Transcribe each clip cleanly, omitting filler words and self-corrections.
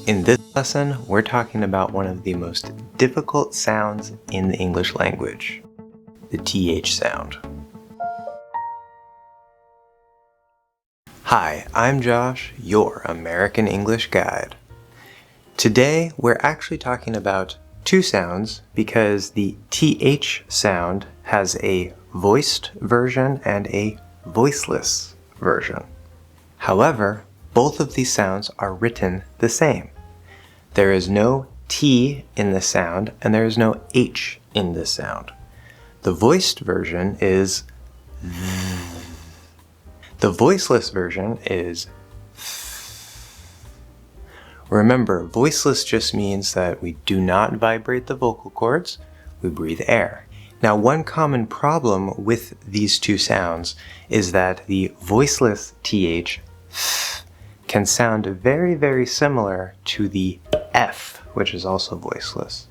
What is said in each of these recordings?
In this lesson, we're talking about one of the most difficult sounds in the English language, the TH sound. Hi, I'm Josh, your American English guide. Today, we're actually talking about two sounds because the TH sound has a voiced version and a voiceless version. However, both of these sounds are written the same. There is no T in the sound and there is no H in the sound. The voiced version is V. The voiceless version is F. Remember, voiceless just means that we do not vibrate the vocal cords, we breathe air. Now, one common problem with these two sounds is that the voiceless TH can sound very, very similar to the F, which is also voiceless.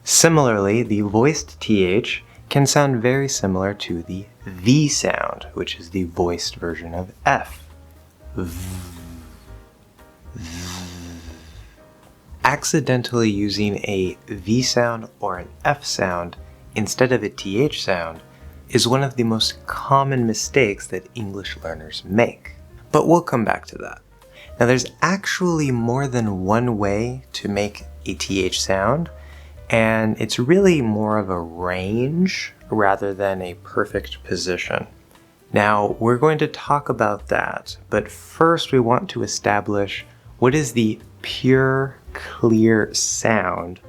Similarly, the voiced TH can sound very similar to the V sound, which is the voiced version of F. Accidentally using a V sound or an F sound instead of a TH sound is one of the most common mistakes that English learners make. But we'll come back to that. Now, there's actually more than one way to make a TH sound, and it's really more of a range rather than a perfect position. Now, we're going to talk about that, but first we want to establish what is the pure, clear sound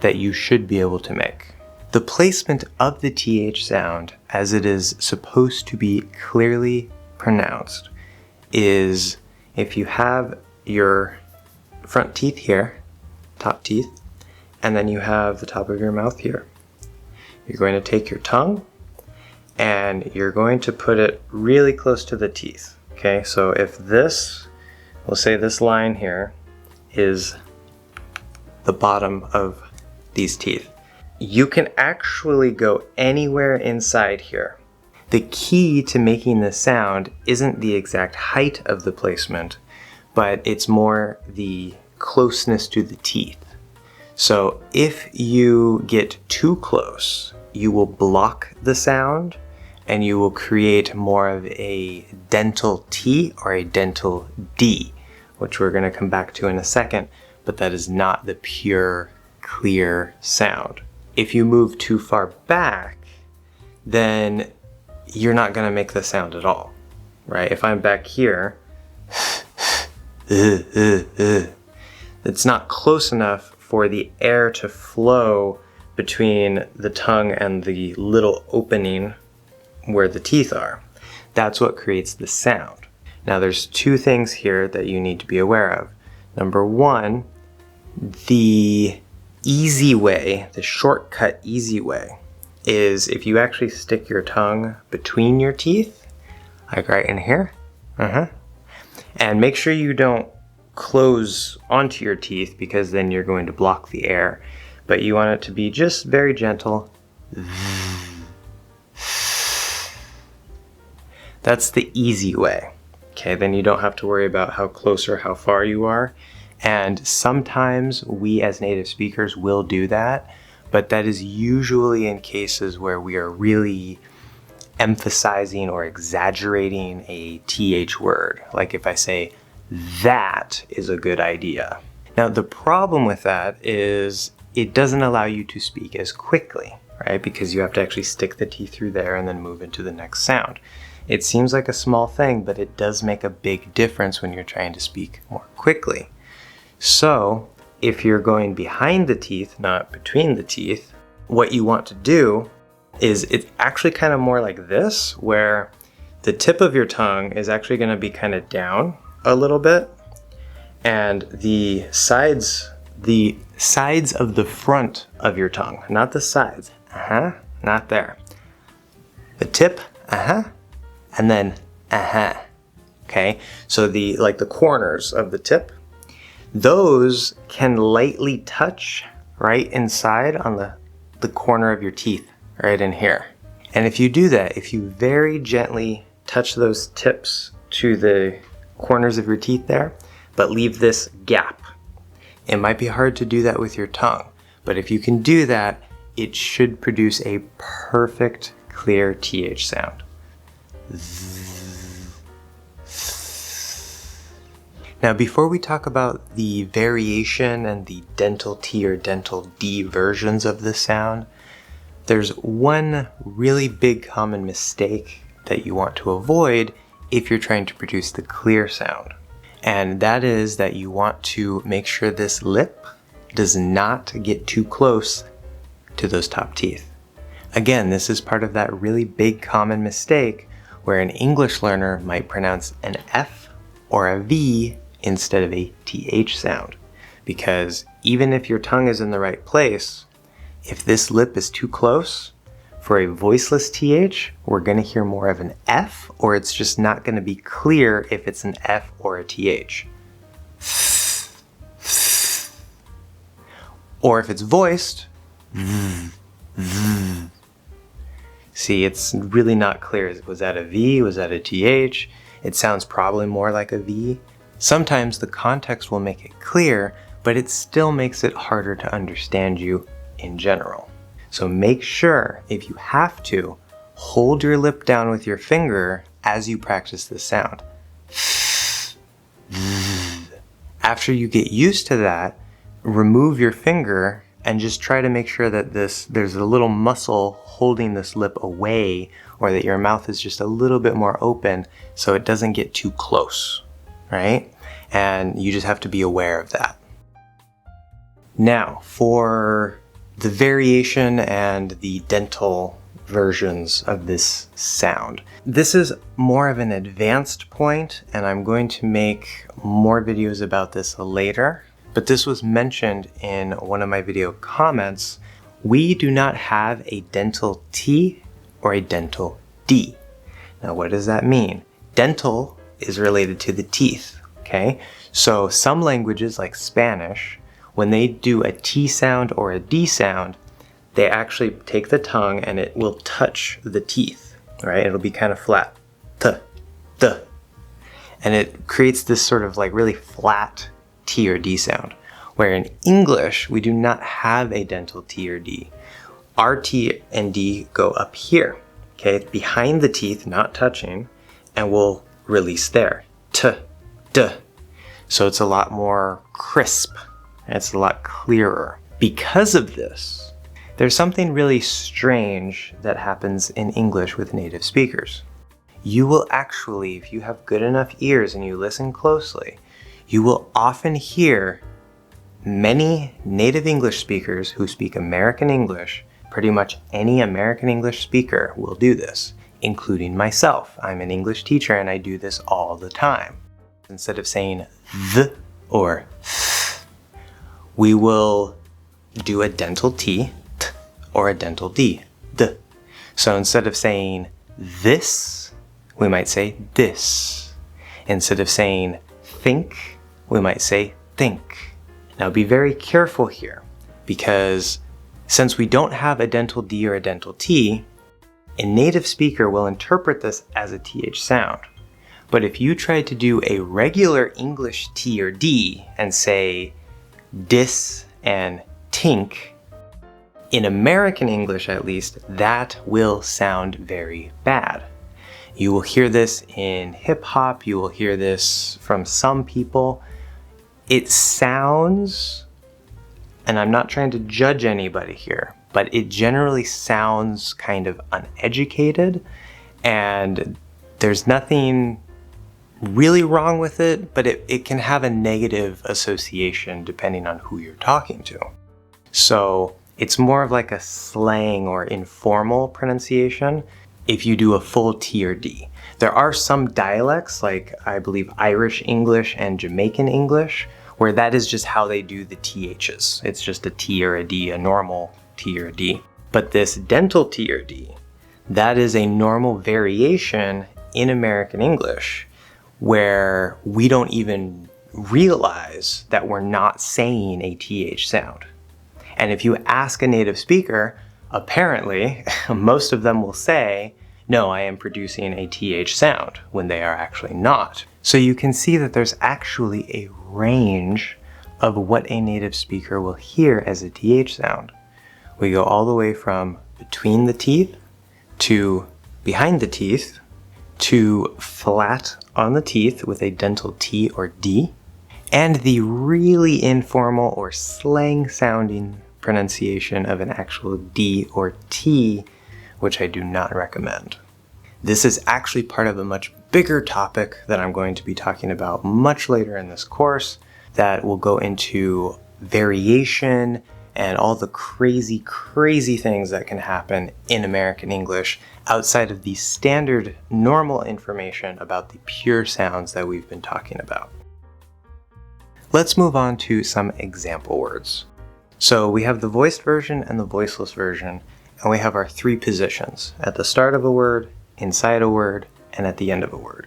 that you should be able to make. The placement of the TH sound, as it is supposed to be clearly pronounced, is if you have your front teeth here, top teeth, and then you have the top of your mouth here. You're going to take your tongue and you're going to put it really close to the teeth. Okay, so if this, we'll say this line here, is the bottom of these teeth, you can actually go anywhere inside here. The key to making this sound isn't the exact height of the placement, but it's more the closeness to the teeth. So if you get too close, you will block the sound and you will create more of a dental T or a dental D, which we're going to come back to in a second, but that is not the pure, clear sound. If you move too far back, then you're not going to make the sound at all, right? If I'm back here, it's not close enough for the air to flow between the tongue and the little opening where the teeth are. That's what creates the sound. Now, there's two things here that you need to be aware of. Number one, the easy way, the shortcut easy way, is if you actually stick your tongue between your teeth, like right in here, and make sure you don't close onto your teeth because then you're going to block the air, but you want it to be just very gentle. That's the easy way. Okay, then you don't have to worry about how close or how far you are. And sometimes we as native speakers will do that, but that is usually in cases where we are really emphasizing or exaggerating a TH word. Like if I say, that is a good idea. Now, the problem with that is it doesn't allow you to speak as quickly, right? Because you have to actually stick the teeth through there and then move into the next sound. It seems like a small thing, but it does make a big difference when you're trying to speak more quickly. So if you're going behind the teeth, not between the teeth, what you want to do is it's actually kind of more like this, where the tip of your tongue is actually going to be kind of down a little bit, and the sides of the front of your tongue, not the sides, not there. The tip, and then, okay? So the corners of the tip, those can lightly touch right inside on the corner of your teeth, right in here. And if you do that, if you very gently touch those tips to the corners of your teeth there, but leave this gap. It might be hard to do that with your tongue, but if you can do that, it should produce a perfect, clear TH sound. Now, before we talk about the variation and the dental T or dental D versions of this sound, there's one really big common mistake that you want to avoid if you're trying to produce the clear sound. And that is that you want to make sure this lip does not get too close to those top teeth. Again, this is part of that really big common mistake where an English learner might pronounce an F or a V instead of a TH sound. Because even if your tongue is in the right place, if this lip is too close, for a voiceless TH, we're going to hear more of an F, or it's just not going to be clear if it's an F or a TH. Or if it's voiced, see, it's really not clear. Was that a V? Was that a TH? It sounds probably more like a V. Sometimes the context will make it clear, but it still makes it harder to understand you in general. So make sure, if you have to, hold your lip down with your finger as you practice this sound. After you get used to that, remove your finger and just try to make sure that there's a little muscle holding this lip away, or that your mouth is just a little bit more open so it doesn't get too close, right? And you just have to be aware of that. Now, for the variation and the dental versions of this sound. This is more of an advanced point, and I'm going to make more videos about this later, but this was mentioned in one of my video comments. We do not have a dental T or a dental D. Now, what does that mean? Dental is related to the teeth, okay? So some languages like Spanish, when they do a T sound or a D sound, they actually take the tongue and it will touch the teeth, right? It'll be kind of flat. T, t. And it creates this sort of like really flat T or D sound. Where in English, we do not have a dental T or D. Our T and D go up here, okay? Behind the teeth, not touching, and we'll release there. T, d. So it's a lot more crisp. It's a lot clearer. Because of this, there's something really strange that happens in English with native speakers. You will actually, if you have good enough ears and you listen closely, you will often hear many native English speakers who speak American English. Pretty much any American English speaker will do this, including myself. I'm an English teacher and I do this all the time. Instead of saying the or we will do a dental T, t, or a dental D, d. So instead of saying this, we might say this. Instead of saying think, we might say think. Now be very careful here, because since we don't have a dental D or a dental T, a native speaker will interpret this as a TH sound. But if you try to do a regular English T or D and say dis and tink, in American English at least, that will sound very bad. You will hear this in hip hop, you will hear this from some people. It sounds, and I'm not trying to judge anybody here, but it generally sounds kind of uneducated, and there's nothing really wrong with it, but it can have a negative association depending on who you're talking to. So it's more of like a slang or informal pronunciation if you do a full T or D. There are some dialects, like I believe Irish English and Jamaican English, where that is just how they do the THs. It's just a T or a D, a normal T or D. But this dental T or D, that is a normal variation in American English, where we don't even realize that we're not saying a TH sound. And if you ask a native speaker, apparently most of them will say, No, I am producing a TH sound when they are actually not. So you can see that there's actually a range of what a native speaker will hear as a TH sound. We go all the way from between the teeth to behind the teeth to flat on the teeth with a dental T or D, and the really informal or slang sounding pronunciation of an actual D or T, which I do not recommend. This is actually part of a much bigger topic that I'm going to be talking about much later in this course that will go into variation and all the crazy things that can happen in American English outside of the standard normal information about the pure sounds that we've been talking about. Let's move on to some example words. So we have the voiced version and the voiceless version, and we have our three positions: at the start of a word, inside a word, and at the end of a word.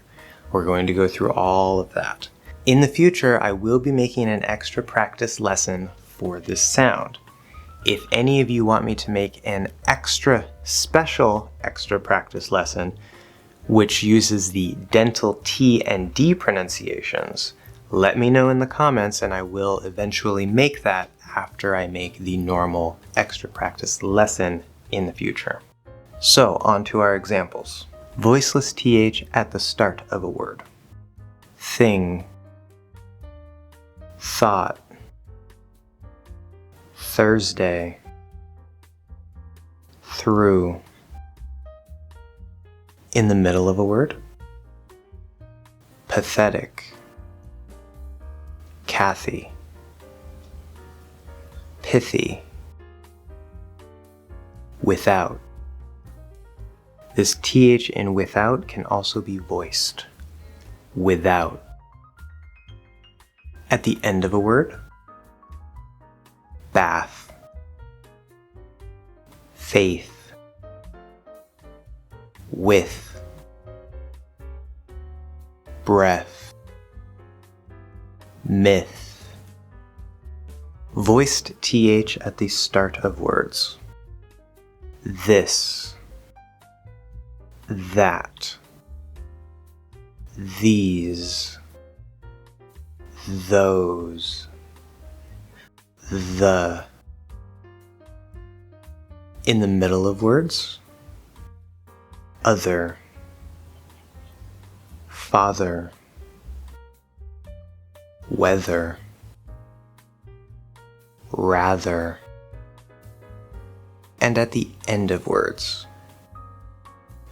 We're going to go through all of that. In the future, I will be making an extra practice lesson for this sound. If any of you want me to make an extra practice lesson, which uses the dental T and D pronunciations, let me know in the comments and I will eventually make that after I make the normal extra practice lesson in the future. So, on to our examples. Voiceless TH at the start of a word. Thing, thought, Thursday, through. In the middle of a word. Pathetic, Kathy, pithy, without. This TH in without can also be voiced. Without. At the end of a word. Bath, faith, with, breath, myth. Voiced TH at the start of words. This, that, these, those, the. In the middle of words. Other, father, weather, rather. And at the end of words.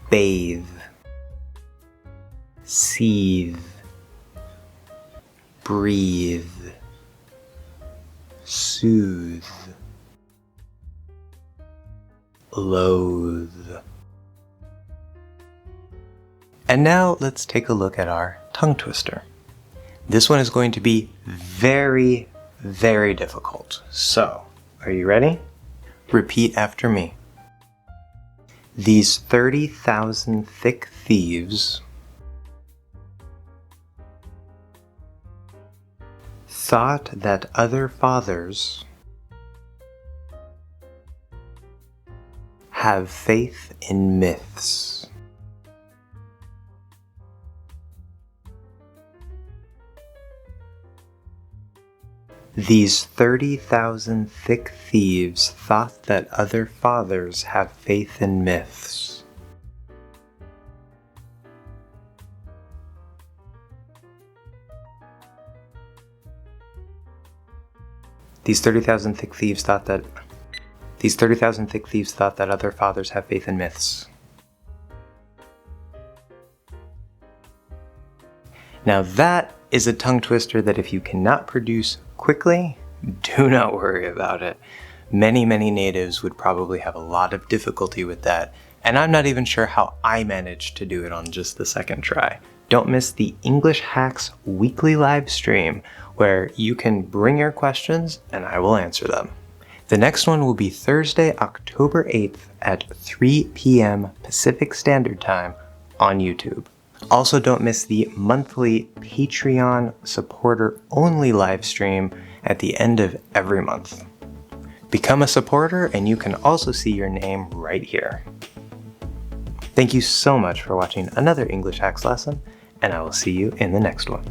Bathe, seethe, breathe, soothe, loathe. And now let's take a look at our tongue twister. This one is going to be very difficult. So, are you ready? Repeat after me. These 30,000 thick thieves thought that other fathers have faith in myths. These 30,000 thick thieves thought that other fathers have faith in myths. These 30,000 thick thieves thought that other fathers have faith in myths. Now that is a tongue twister that if you cannot produce quickly, do not worry about it. Many natives would probably have a lot of difficulty with that, and I'm not even sure how I managed to do it on just the second try. Don't miss the English Hacks weekly live stream where you can bring your questions and I will answer them. The next one will be Thursday, October 8th at 3 p.m. Pacific Standard Time on YouTube. Also, don't miss the monthly Patreon supporter-only live stream at the end of every month. Become a supporter and you can also see your name right here. Thank you so much for watching another English Hacks lesson, and I will see you in the next one.